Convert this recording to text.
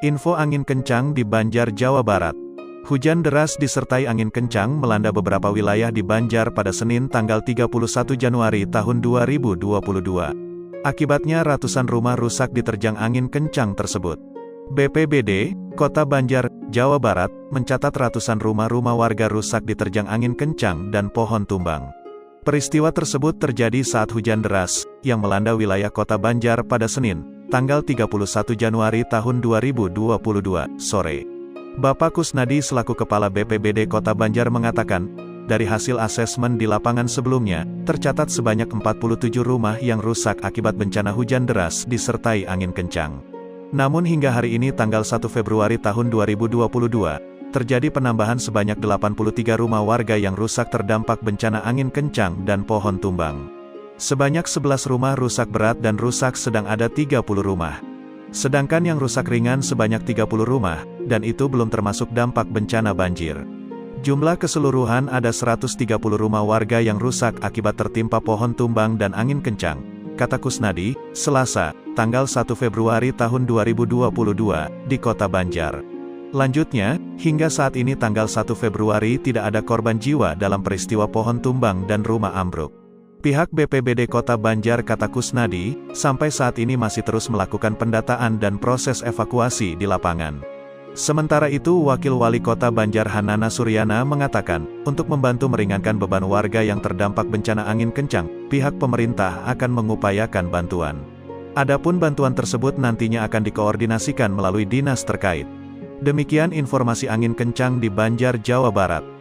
Info angin kencang di Banjar, Jawa Barat. Hujan deras disertai angin kencang melanda beberapa wilayah di Banjar pada Senin tanggal 31 Januari tahun 2022. Akibatnya ratusan rumah rusak diterjang angin kencang tersebut. BPBD, Kota Banjar, Jawa Barat, mencatat ratusan rumah-rumah warga rusak diterjang angin kencang dan pohon tumbang. Peristiwa tersebut terjadi saat hujan deras, yang melanda wilayah Kota Banjar pada Senin, tanggal 31 Januari tahun 2022, sore. Bapak Kusnadi selaku Kepala BPBD Kota Banjar mengatakan, dari hasil asesmen di lapangan sebelumnya, tercatat sebanyak 47 rumah yang rusak akibat bencana hujan deras disertai angin kencang. Namun hingga hari ini tanggal 1 Februari tahun 2022, terjadi penambahan sebanyak 83 rumah warga yang rusak terdampak bencana angin kencang dan pohon tumbang. Sebanyak 11 rumah rusak berat dan rusak sedang ada 30 rumah. Sedangkan yang rusak ringan sebanyak 30 rumah, dan itu belum termasuk dampak bencana banjir. Jumlah keseluruhan ada 130 rumah warga yang rusak akibat tertimpa pohon tumbang dan angin kencang, kata Kusnadi, Selasa, tanggal 1 Februari tahun 2022, di Kota Banjar. Lanjutnya, hingga saat ini tanggal 1 Februari tidak ada korban jiwa dalam peristiwa pohon tumbang dan rumah ambruk. Pihak BPBD Kota Banjar, kata Kusnadi, sampai saat ini masih terus melakukan pendataan dan proses evakuasi di lapangan. Sementara itu Wakil Wali Kota Banjar Hanana Suryana mengatakan, untuk membantu meringankan beban warga yang terdampak bencana angin kencang, pihak pemerintah akan mengupayakan bantuan. Adapun bantuan tersebut nantinya akan dikoordinasikan melalui dinas terkait. Demikian informasi angin kencang di Banjar, Jawa Barat.